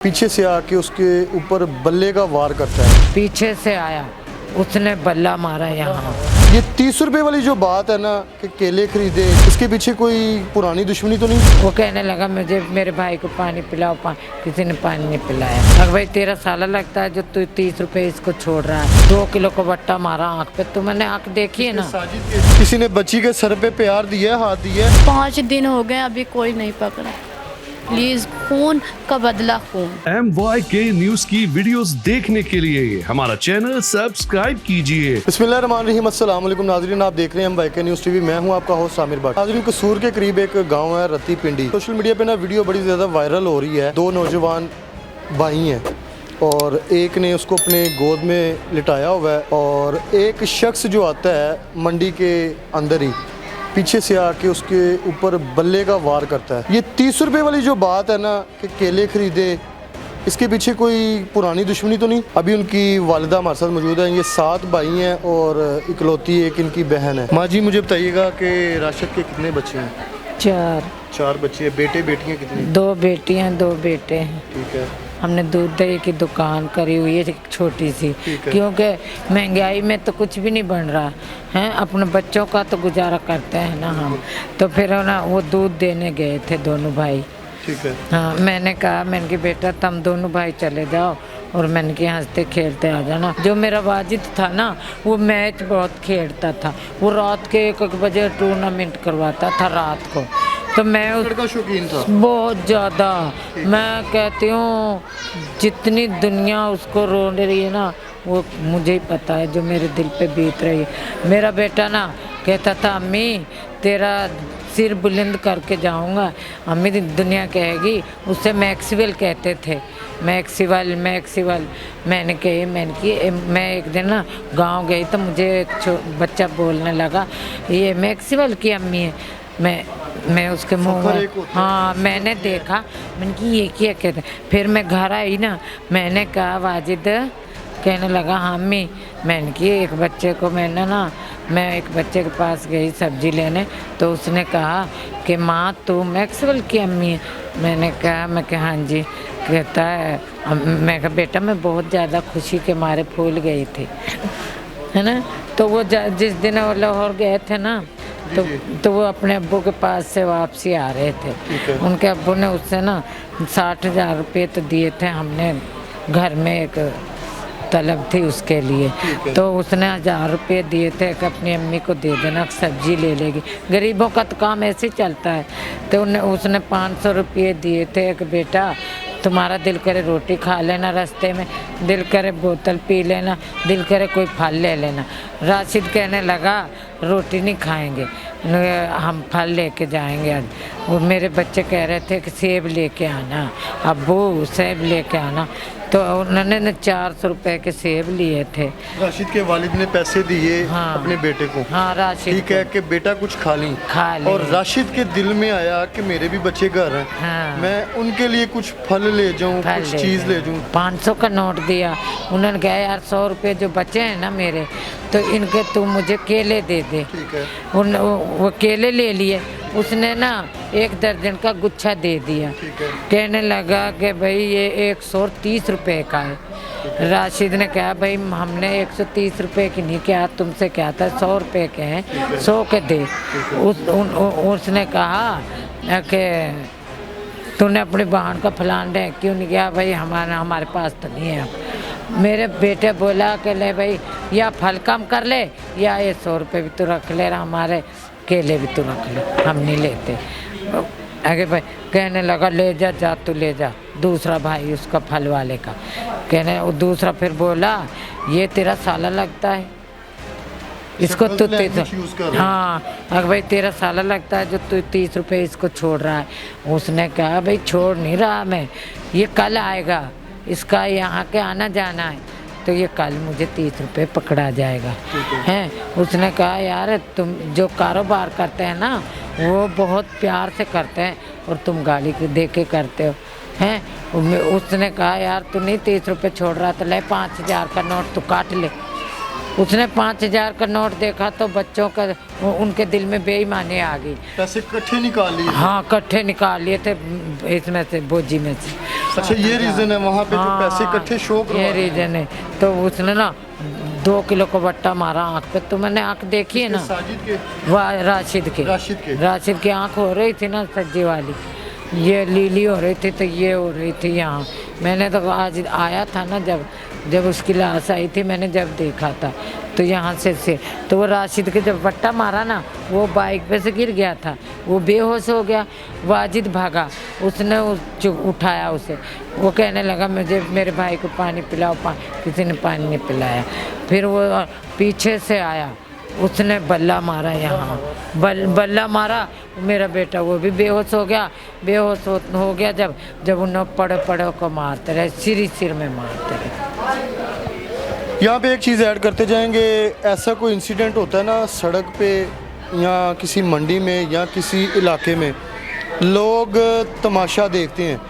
पीछे से आके उसके ऊपर बल्ले का वार करता है। पीछे से आया, उसने बल्ला मारा यहाँ। ये 30 रुपए वाली जो बात है ना कि केले खरीदे, इसके पीछे कोई पुरानी दुश्मनी तो नहीं? वो कहने लगा मुझे मेरे भाई को पानी पिलाओ, किसी ने पानी नहीं पिलाया। अगर भाई तेरा साला लगता है जो तू 30 रुपए इसको छोड़ रहा है। 2 किलो का बट्टा मारा आँख पे, तो मैंने आँख देखी है ना। किसी ने बच्ची के सर पे प्यार दिया, हाथ दिया। 5 दिन हो गए अभी कोई नहीं पकड़ा। प्लीज खून का बदला खून। MYK न्यूज की वीडियोस देखने के लिए हमारा चैनल सब्सक्राइब कीजिए। बिस्मिल्लाहिर्रहमानिर्रहीम, अस्सलाम वालेकुम नाज़रीन, आप देख रहे हैं MYK न्यूज़ टीवी। मैं हूं आपका होस्ट सामिर भट्ट। नाज़रीन, कसूर के करीब एक गांव है रत्ती पिंडी। सोशल मीडिया पे ना वीडियो बड़ी ज़्यादा वायरल हो रही है। 2 नौजवान भाई हैं और एक ने उसको अपने गोद में लिटाया हुआ है और एक शख्स जो आता है मंडी के अंदर ही पीछे से आके उसके ऊपर बल्ले का वार करता है। ये 30 रुपए वाली जो बात है ना कि केले खरीदे, इसके पीछे कोई पुरानी दुश्मनी तो नहीं? अभी उनकी वालिदा हमारे साथ मौजूद है। ये 7 भाई हैं और इकलौती एक इनकी बहन है। माँ जी, मुझे बताइएगा कि राशिद के कितने बच्चे हैं? 4 बच्चे हैं। बेटे बेटियाँ कितनी? 2 बेटियां 2 बेटे हैं। ठीक है। हमने दूध दही की दुकान करी हुई है छोटी सी, क्योंकि महंगाई में तो कुछ भी नहीं बन रहा है। अपने बच्चों का तो गुजारा करते हैं ना हम। तो फिर ना वो दूध देने गए थे दोनों भाई। ठीक है। हाँ, मैंने कहा, मैंने कि बेटा तुम दोनों भाई चले जाओ और मैंने कि हंसते खेलते आ जाना। जो मेरा वाजिद था ना, वो मैच बहुत खेलता था। वो रात के 1 बजे टूर्नामेंट करवाता था रात को। तो मैं लड़का शौकीन था बहुत ज़्यादा। मैं कहती हूँ जितनी दुनिया उसको रोन रही है ना, वो मुझे ही पता है जो मेरे दिल पे बीत रही है। मेरा बेटा ना कहता था, अम्मी तेरा सिर बुलंद करके जाऊंगा। अम्मी दुनिया कहेगी, उससे मैक्सवेल कहते थे, मैक्सवेल। मैंने कही मैं एक दिन ना गांव गई तो मुझे एक बच्चा बोलने लगा, ये मैक्सवेल की अम्मी है। मैं उसके मुँह में, हाँ मैंने देखा, मैंने कि ये क्या कहते। फिर मैं घर आई ना, मैंने कहा वाजिद, कहने लगा हाँ अम्मी। मैंने कि एक बच्चे के पास गई सब्जी लेने, तो उसने कहा कि माँ तू मैक्सवेल की अम्मी है। मैंने कहा हाँ जी। कहता है, मैं कहा बेटा मैं बहुत ज़्यादा खुशी के मारे फूल गई थी, है ना। तो वो जिस दिन वो लाहौर गए थे ना, तो वो अपने अब्बू के पास से वापसी आ रहे थे। उनके अब्बू ने उससे ना 60,000 रुपये तो दिए थे। हमने घर में एक तलब थी उसके लिए, तो उसने 1000 रुपये दिए थे कि अपनी अम्मी को दे देना, सब्जी ले लेगी। गरीबों का तो काम ऐसे ही चलता है। तो उसने 500 रुपये दिए थे कि बेटा तुम्हारा दिल करे रोटी खा लेना रास्ते में, दिल करे बोतल पी लेना, दिल करे कोई फल ले लेना। राशिद कहने लगा रोटी नहीं खाएंगे, हम फल लेके जाएंगे आज। वो मेरे बच्चे कह रहे थे कि सेब लेके आना, अब्बू सेब लेके आना। तो उन्होंने 400 रुपये के सेब लिए थे। राशिद के वालिद ने पैसे दिए हाँ, अपने बेटे को। हाँ राशिद, ठीक है कि बेटा कुछ खा ली। और राशिद के दिल में आया कि मेरे भी बच्चे घर हैं, हाँ, मैं उनके लिए कुछ फल ले जाऊं, कुछ चीज़ ले जाऊं। 500 का नोट दिया। उन्होंने कहा यार 100 रुपये जो बचे हैं ना मेरे, तो इनके तू मुझे केले दे दे। ठीक है। वो केले ले लिए। उसने ना 1 दर्जन का गुच्छा दे दिया। कहने लगा कि भाई ये 130 रुपये का है। राशिद ने कहा भाई हमने 130 रुपये की नहीं किया, तुमसे क्या था 100 रुपये के हैं, 100 के दे। उसने कहा कि तूने अपनी बहन का फलान दे क्यों नहीं किया? भाई हमारे पास तो नहीं है। मेरे बेटे बोला कि ले भाई या फल कम कर ले या ये 100 रुपये भी तू रख ले, हमारे केले भी तू रख ले, हम नहीं लेते। आगे भाई कहने लगा ले जा तू ले जा। दूसरा भाई उसका फल वाले का वो दूसरा फिर बोला ये तेरा साला लगता है, इसको तू हाँ अगर भाई तेरा साला लगता है जो तू 30 रुपये इसको छोड़ रहा है। उसने कहा भाई छोड़ नहीं रहा मैं, ये कल आएगा, इसका यहाँ के आना जाना है, तो ये कल मुझे 30 रुपये पकड़ा जाएगा। हैं उसने कहा यार तुम जो कारोबार करते हैं ना वो बहुत प्यार से करते हैं और तुम गाली दे के करते हो। हैं उसने कहा यार तू नहीं 30 रुपये छोड़ रहा तो ले 5000 का नोट तू काट ले। उसने 5,000 का नोट देखा तो बच्चों का उनके दिल में बेईमानी आ गई। पैसे इकट्ठे निकाल लिए? हाँ, इकट्ठे निकाल लिए थे इसमें से, बोझी में से। अच्छा, ये रीज़न है वहाँ पे जो पैसे इकट्ठे शो करवा ये रहे हैं। रीजन है। तो उसने ना 2 किलो को बट्टा मारा आँख पे। तो मैंने आँख देखी है ना, साजिद के? वाह, राशिद की आँख हो रही थी ना सज्जी वाली, ये लीली हो रही थी, तो ये हो रही थी यहाँ। मैंने तो आज आया था ना, जब उसकी लाश आई थी, मैंने जब देखा था तो यहाँ से तो वो राशिद के जब बट्टा मारा ना, वो बाइक पे से गिर गया था, वो बेहोश हो गया। वाजिद भागा, उसने उठाया उसे। वो कहने लगा मुझे मेरे भाई को पानी पिलाओ, किसी ने पानी नहीं पिलाया। फिर वो पीछे से आया, उसने बल्ला मारा यहाँ, बल्ला मारा। मेरा बेटा वो भी बेहोश हो गया। बेहोश हो गया जब उन्हें पड़े को मारते रहे, सिर में मारते रहे। यहाँ पे एक चीज़ ऐड करते जाएंगे, ऐसा कोई इंसिडेंट होता है ना सड़क पे या किसी मंडी में या किसी इलाके में, लोग तमाशा देखते हैं,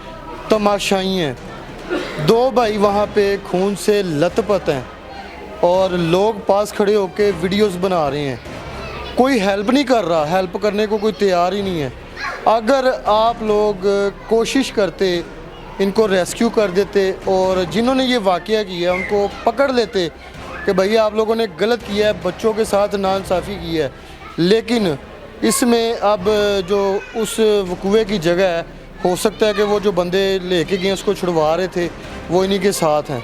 तमाशाई हैं। 2 भाई वहाँ पे खून से लथपथ हैं और लोग पास खड़े होकर वीडियोस बना रहे हैं। कोई हेल्प नहीं कर रहा, हेल्प करने को कोई तैयार ही नहीं है। अगर आप लोग कोशिश करते, इनको रेस्क्यू कर देते और जिन्होंने ये वाक़या किया उनको पकड़ लेते कि भैया आप लोगों ने गलत किया है, बच्चों के साथ नाइंसाफ़ी की है। लेकिन इसमें अब जो उस वकूए की जगह है, हो सकता है कि वो जो बंदे लेके गए उसको छुड़वा रहे थे वो इन्हीं के साथ हैं।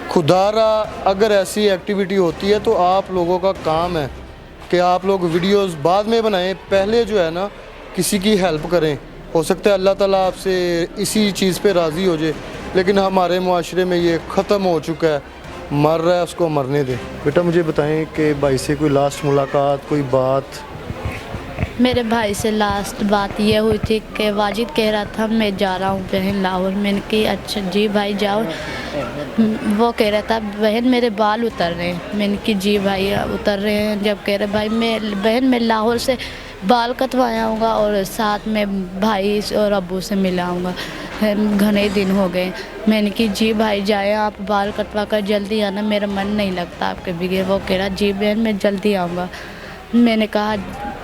खुदारा अगर ऐसी एक्टिविटी होती है तो आप लोगों का काम है कि आप लोग वीडियोस बाद में बनाएं, पहले जो है ना किसी की हेल्प करें। हो सकता है अल्लाह ताला आपसे इसी चीज़ पे राज़ी हो जाए, लेकिन हमारे मुआशरे में ये ख़त्म हो चुका है। मर रहा है, उसको मरने दें। बेटा मुझे बताएं कि भाई से कोई लास्ट मुलाकात, कोई बात? मेरे भाई से लास्ट बात ये हुई थी कि वाजिद कह रहा था मैं जा रहा हूँ बहन लाहौर। मैंने कि अच्छा जी भाई जाओ। वो कह रहा था बहन मेरे बाल उतर रहे हैं। मैंने कि जी भाई उतर रहे हैं। जब कह रहे भाई मैं लाहौर से बाल कटवाया आऊँगा और साथ में भाई और अब्बू से मिलाऊँगा, घने दिन हो गए। मैंने कि जी भाई जाए, आप बाल कटवा कर जल्दी आना, मेरा मन नहीं लगता आपके बगैर। वो कह रहा जी बहन मैं जल्दी आऊँगा। मैंने कहा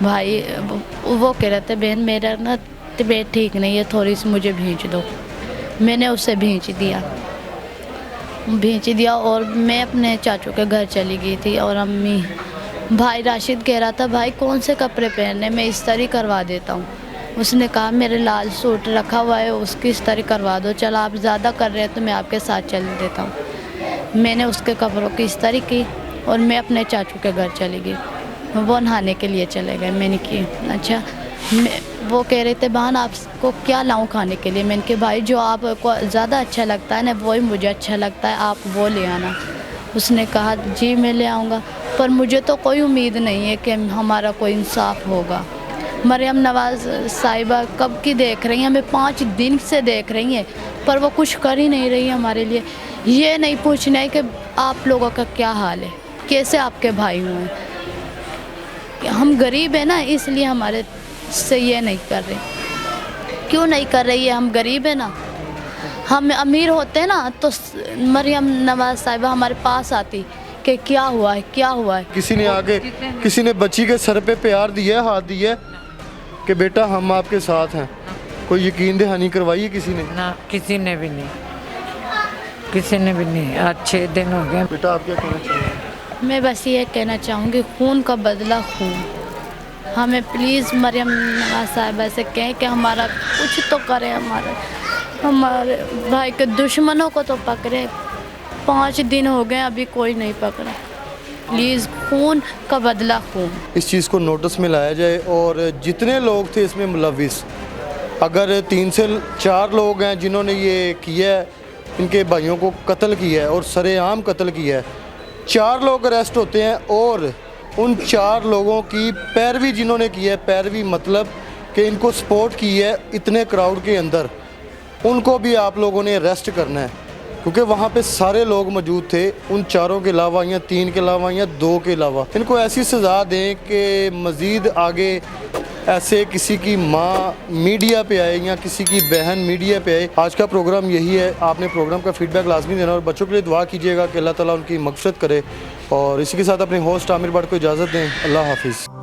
भाई, वो कह रहे थे बहन मेरा ना तबीयत ठीक नहीं है, थोड़ी सी मुझे भेज दो। मैंने उसे भेज दिया और मैं अपने चाचू के घर चली गई थी। और अम्मी भाई राशिद कह रहा था भाई कौन से कपड़े पहनने, मैं इस्त्री करवा देता हूँ। उसने कहा मेरे लाल सूट रखा हुआ है उसकी इस्त्री करवा दो। चलो आप ज़्यादा कर रहे हैं तो मैं आपके साथ चल देता हूँ। मैंने उसके कपड़ों की इस्त्री की और मैं अपने चाचू के घर चली गई। वो नहाने के लिए चले गए। मैंने कि अच्छा, वो कह रहे थे बहन आपको क्या लाऊं खाने के लिए। मैंने कहा भाई जो आपको ज़्यादा अच्छा लगता है ना वही मुझे अच्छा लगता है, आप वो ले आना। उसने कहा जी मैं ले आऊँगा, पर मुझे तो कोई उम्मीद नहीं है कि हमारा कोई इंसाफ होगा। मरियम नवाज़ साहिबा कब की देख रही हैं, हमें 5 दिन से देख रही हैं, पर वो कुछ कर ही नहीं रही हमारे लिए। ये नहीं पूछना है कि आप लोगों का क्या हाल है, कैसे आपके भाई हुए। हम गरीब हैं ना, इसलिए हमारे से ये नहीं कर रहे। क्यों नहीं कर रही है, हम गरीब हैं ना। हम अमीर होते ना तो मरियम नवाज़ साहिबा हमारे पास आती कि क्या हुआ है क्या हुआ है। किसी ने आगे, किसी ने बच्ची के सर पे प्यार दिया, हाथ दिया कि बेटा हम आपके साथ हैं। कोई यकीन दहानी करवाई है किसी ने? ना, किसी ने भी नहीं, किसी ने भी नहीं। आज 6 दिन हो गए। बेटा आप क्या कहना चाहिए? मैं बस ये कहना चाहूँगी खून का बदला खून। हमें प्लीज़ मरियम नवाज़ साहिबा से कहें कि हमारा कुछ तो करें, हमारे भाई के दुश्मनों को तो पकड़े। 5 दिन हो गए अभी कोई नहीं पकड़ा। प्लीज़ खून का बदला खून। इस चीज़ को नोटिस में लाया जाए और जितने लोग थे इसमें मुलविस, अगर 3 से 4 लोग हैं जिन्होंने ये किया है, इनके भाइयों को कत्ल किया है और सरेआम कत्ल किया है, 4 लोग अरेस्ट होते हैं और उन 4 लोगों की पैरवी जिन्होंने की है, पैरवी मतलब कि इनको सपोर्ट की है इतने क्राउड के अंदर, उनको भी आप लोगों ने अरेस्ट करना है। क्योंकि वहाँ पे सारे लोग मौजूद थे, उन 4 के अलावा या 3 के अलावा या 2 के अलावा। इनको ऐसी सज़ा दें कि मज़ीद आगे ऐसे किसी की माँ मीडिया पे आए या किसी की बहन मीडिया पे आए। आज का प्रोग्राम यही है, आपने प्रोग्राम का फीडबैक लाजमी देना और बच्चों के लिए दुआ कीजिएगा कि अल्लाह ताला उनकी मग़फ़िरत करे। और इसी के साथ अपने होस्ट आमिर भट्ट को इजाज़त दें। अल्लाह हाफिज़।